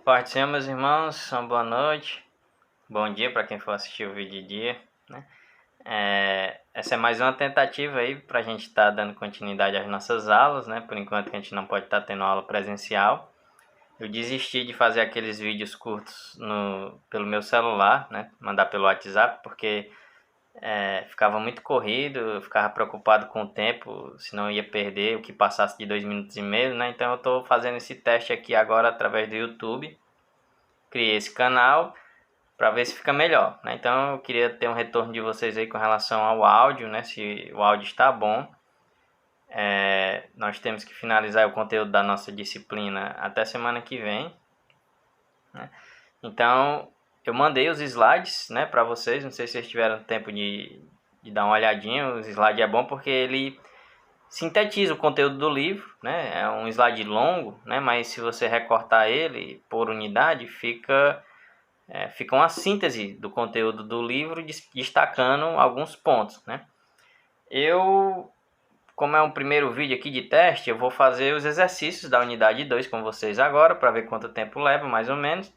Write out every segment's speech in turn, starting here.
Pode ser, meus irmãos, uma boa noite, bom dia para quem for assistir o vídeo de dia, né? Essa é mais uma tentativa aí para a gente estar dando continuidade às nossas aulas, né? Por enquanto que a gente não pode estar tendo aula presencial. Eu desisti de fazer aqueles vídeos curtos pelo meu celular, né? Mandar pelo WhatsApp, porque ficava muito corrido, eu ficava preocupado com o tempo, senão eu ia perder o que passasse de 2 minutos e meio, né? Então eu estou fazendo esse teste aqui agora através do YouTube. Criei esse canal para ver se fica melhor, né? Então eu queria ter um retorno de vocês aí com relação ao áudio, né? Se o áudio está bom. Nós temos que finalizar o conteúdo da nossa disciplina até semana que vem, né? Então eu mandei os slides, né, para vocês. Não sei se vocês tiveram tempo de dar uma olhadinha. O slide é bom porque ele sintetiza o conteúdo do livro, né? É um slide longo, né? Mas se você recortar ele por unidade, fica uma síntese do conteúdo do livro, destacando alguns pontos, né? Como é um primeiro vídeo aqui de teste, eu vou fazer os exercícios da unidade 2 com vocês agora, para ver quanto tempo leva, mais ou menos.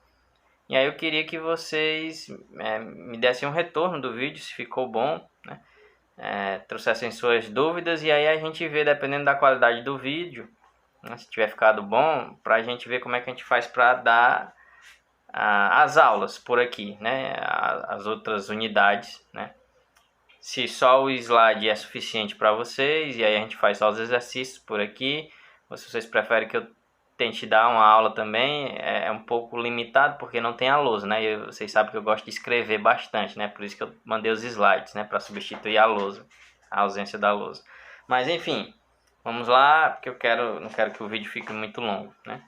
E aí eu queria que vocês me dessem um retorno do vídeo, se ficou bom, né? Trouxessem suas dúvidas, e aí a gente vê, dependendo da qualidade do vídeo, né, se tiver ficado bom, para a gente ver como é que a gente faz para dar as aulas por aqui, né? As outras unidades, né? Se só o slide é suficiente para vocês, e aí a gente faz só os exercícios por aqui, ou se vocês preferem que eu tente dar uma aula também, é um pouco limitado porque não tem a lousa, né? Vocês sabem que eu gosto de escrever bastante, né? Por isso que eu mandei os slides, né? Para substituir a lousa, a ausência da lousa. Mas enfim, vamos lá, porque não quero que o vídeo fique muito longo, né?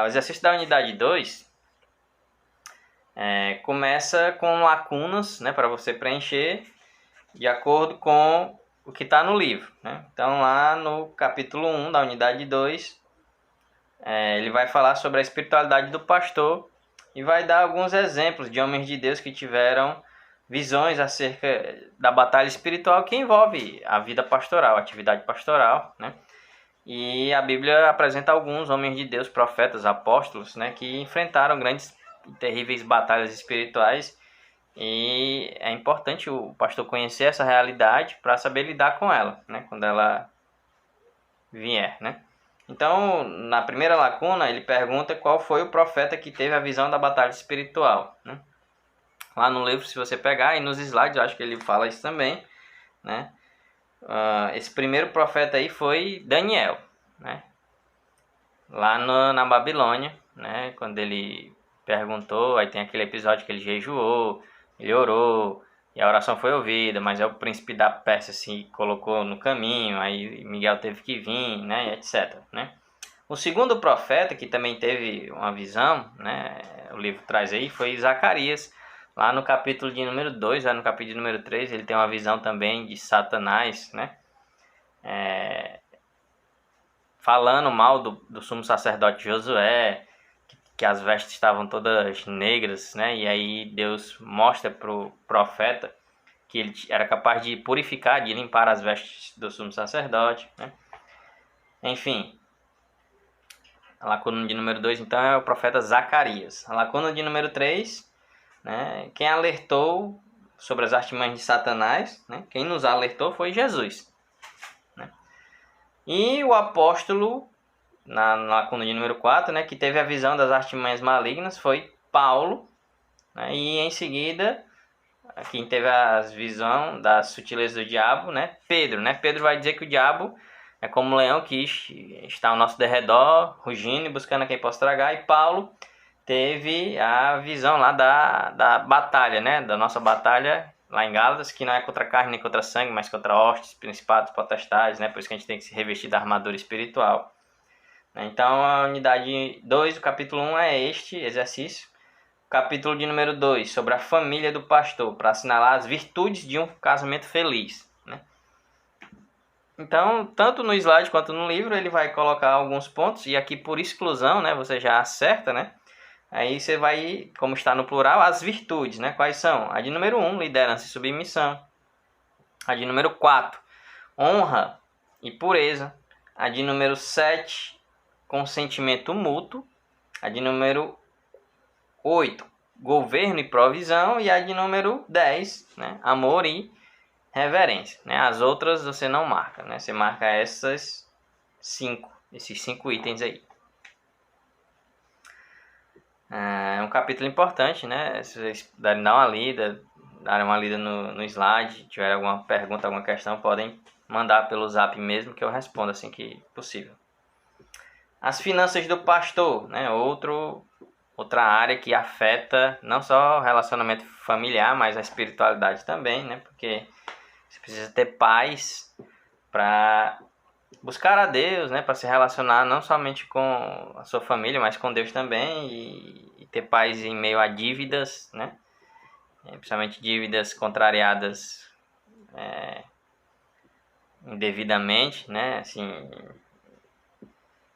O exercício da unidade 2 começa com lacunas, né, para você preencher de acordo com o que está no livro, né? Então lá no capítulo 1 da unidade 2, ele vai falar sobre a espiritualidade do pastor e vai dar alguns exemplos de homens de Deus que tiveram visões acerca da batalha espiritual que envolve a vida pastoral, a atividade pastoral, né? E a Bíblia apresenta alguns homens de Deus, profetas, apóstolos, né, que enfrentaram grandes e terríveis batalhas espirituais, e é importante o pastor conhecer essa realidade para saber lidar com ela, né, quando ela vier, né? Então, na primeira lacuna, ele pergunta qual foi o profeta que teve a visão da batalha espiritual, né? Lá no livro, se você pegar, e nos slides, eu acho que ele fala isso também, né? Esse primeiro profeta aí foi Daniel, né? Lá na Babilônia, né? Quando ele perguntou, aí tem aquele episódio que ele jejuou, ele orou, e a oração foi ouvida, mas aí o príncipe da Pérsia se colocou no caminho, aí Miguel teve que vir, né? Etc, né? O segundo profeta, que também teve uma visão, né? O livro traz aí, foi Zacarias. Lá no capítulo de número 2, lá no capítulo de número 3, ele tem uma visão também de Satanás, né? Falando mal do sumo sacerdote Josué, que as vestes estavam todas negras, né? E aí Deus mostra para o profeta que ele era capaz de purificar, de limpar as vestes do sumo sacerdote, né? Enfim, a lacuna de número 2, então, é o profeta Zacarias. A lacuna de número 3, né? Quem alertou sobre as artimanhas de Satanás, né? Quem nos alertou foi Jesus, né? E o apóstolo, na lacuna de número 4, né, que teve a visão das artimanhas malignas, foi Paulo, né? E em seguida, quem teve a visão das sutilezas do diabo, né, Pedro, né? Pedro vai dizer que o diabo é como um leão que está ao nosso derredor, rugindo e buscando a quem possa tragar. E Paulo teve a visão lá da batalha, né? Da nossa batalha lá em Gálatas, que não é contra carne nem contra sangue, mas contra hostes, principados, potestades, né? Por isso que a gente tem que se revestir da armadura espiritual. Então, a unidade 2, o capítulo 1 é este exercício. O capítulo de número 2, sobre a família do pastor, para assinalar as virtudes de um casamento feliz, né? Então, tanto no slide quanto no livro, ele vai colocar alguns pontos, e aqui por exclusão, né, você já acerta, né? Aí você vai, como está no plural, as virtudes, né? Quais são? A de número 1, liderança e submissão. A de número 4, honra e pureza. A de número 7, consentimento mútuo. A de número 8, governo e provisão. E a de número 10, né, amor e reverência. Né? As outras você não marca, né? Você marca esses 5 itens aí. É um capítulo importante, né? Se vocês puderem dar uma lida no slide, tiver alguma pergunta, alguma questão, podem mandar pelo zap mesmo que eu respondo assim que possível. As finanças do pastor, né? Outra área que afeta não só o relacionamento familiar, mas a espiritualidade também, né? Porque você precisa ter paz para buscar a Deus, né? Para se relacionar não somente com a sua família, mas com Deus também. E ter paz em meio a dívidas, né? Principalmente dívidas contrariadas indevidamente, né? Assim,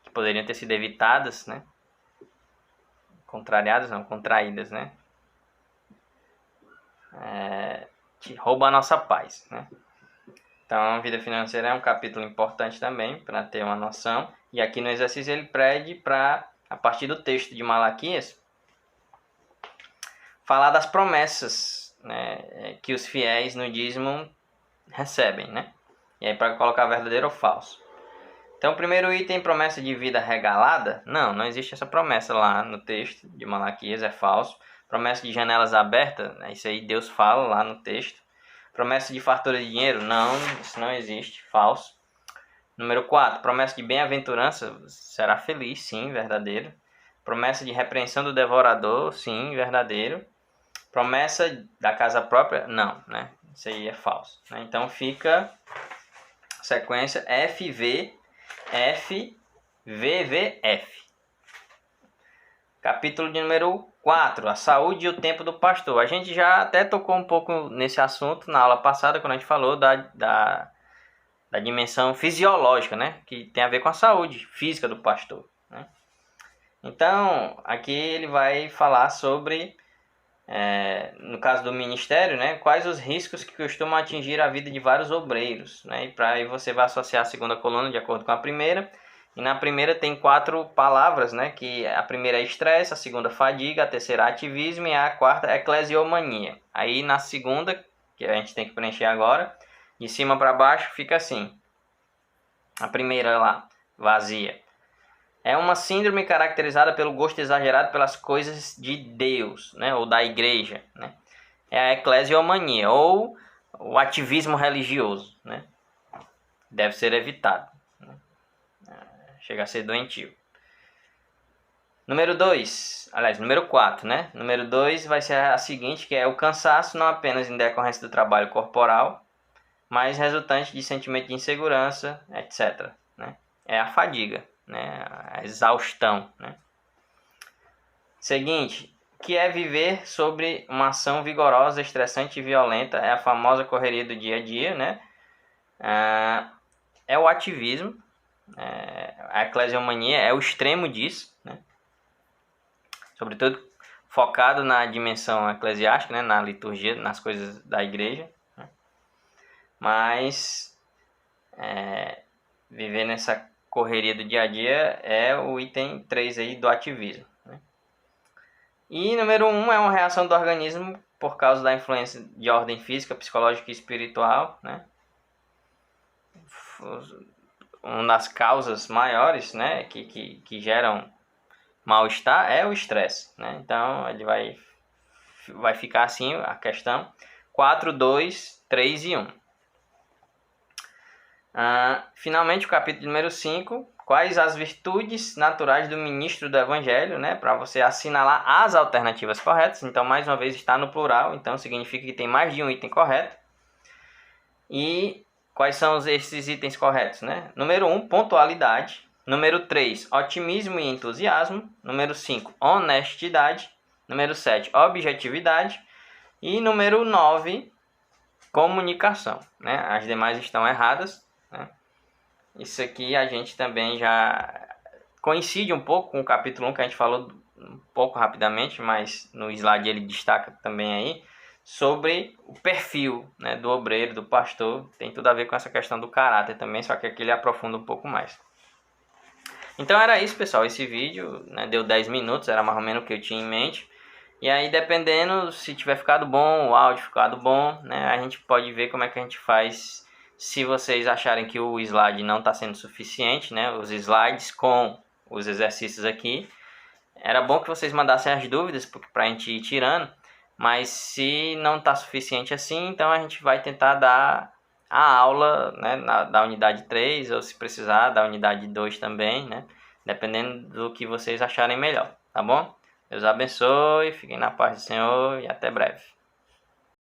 que poderiam ter sido evitadas, né? Contrariadas, não, contraídas, né? Que rouba a nossa paz, né? Então, a vida financeira é um capítulo importante também para ter uma noção. E aqui no exercício ele pede para, a partir do texto de Malaquias, falar das promessas, né, que os fiéis no dízimo recebem, né? E aí para colocar verdadeiro ou falso. Então, o primeiro item, promessa de vida regalada. Não existe essa promessa lá no texto de Malaquias, é falso. Promessa de janelas abertas, né, isso aí Deus fala lá no texto. Promessa de fartura de dinheiro? Não, isso não existe, falso. Número 4, promessa de bem-aventurança, será feliz, sim, verdadeiro. Promessa de repreensão do devorador, sim, verdadeiro. Promessa da casa própria? Não, né? Isso aí é falso. Né? Então fica a sequência FVFVVF. Capítulo de número 4, a saúde e o tempo do pastor. A gente já até tocou um pouco nesse assunto na aula passada, quando a gente falou da dimensão fisiológica, né? Que tem a ver com a saúde física do pastor. Né? Então, aqui ele vai falar sobre, no caso do ministério, né? Quais os riscos que costumam atingir a vida de vários obreiros. Né? E aí você vai associar a segunda coluna de acordo com a primeira. E na primeira tem 4 palavras, né? Que a primeira é estresse, a segunda fadiga, a terceira ativismo e a quarta é eclesiomania. Aí na segunda, que a gente tem que preencher agora, de cima para baixo fica assim. A primeira lá, vazia. É uma síndrome caracterizada pelo gosto exagerado pelas coisas de Deus, né? Ou da igreja, né? É a eclesiomania, ou o ativismo religioso, né? Deve ser evitado. Chega a ser doentio. Número 4, né? Número 2 vai ser a seguinte, que é o cansaço, não apenas em decorrência do trabalho corporal, mas resultante de sentimento de insegurança, etc. Né? É a fadiga, né? A exaustão. Né? Seguinte, que é viver sobre uma ação vigorosa, estressante e violenta, é a famosa correria do dia a dia, né? É o ativismo, a eclesiomania é o extremo disso, né? Sobretudo focado na dimensão eclesiástica, né? Na liturgia, nas coisas da igreja. Né? Mas viver nessa correria do dia a dia é o item 3 aí do ativismo. Né? E número 1 é uma reação do organismo por causa da influência de ordem física, psicológica e espiritual. Né? Uma das causas maiores, né, que geram mal-estar é o estresse. Né? Então ele vai ficar assim a questão: 4, 2, 3 e 1. Finalmente, o capítulo número 5, quais as virtudes naturais do ministro do Evangelho, né? Para você assinalar as alternativas corretas. Então, mais uma vez, está no plural, então significa que tem mais de um item correto. E quais são esses itens corretos? Né? Número 1, pontualidade. Número 3, otimismo e entusiasmo. Número 5, honestidade. Número 7, objetividade. E número 9, comunicação. Né? As demais estão erradas. Né? Isso aqui a gente também já coincide um pouco com o capítulo 1 que a gente falou um pouco rapidamente, mas no slide ele destaca também aí, sobre o perfil, né, do obreiro, do pastor. Tem tudo a ver com essa questão do caráter também, só que aqui ele aprofunda um pouco mais. Então era isso, pessoal, esse vídeo, né, deu 10 minutos, era mais ou menos o que eu tinha em mente. E aí, dependendo, se tiver ficado bom, o áudio ficado bom, né, a gente pode ver como é que a gente faz. Se vocês acharem que o slide não está sendo suficiente, né, os slides com os exercícios aqui, era bom que vocês mandassem as dúvidas para a gente ir tirando. Mas se não está suficiente assim, então a gente vai tentar dar a aula, né, da unidade 3, ou se precisar, da unidade 2 também, né? Dependendo do que vocês acharem melhor, tá bom? Deus abençoe, fiquem na paz do Senhor e até breve.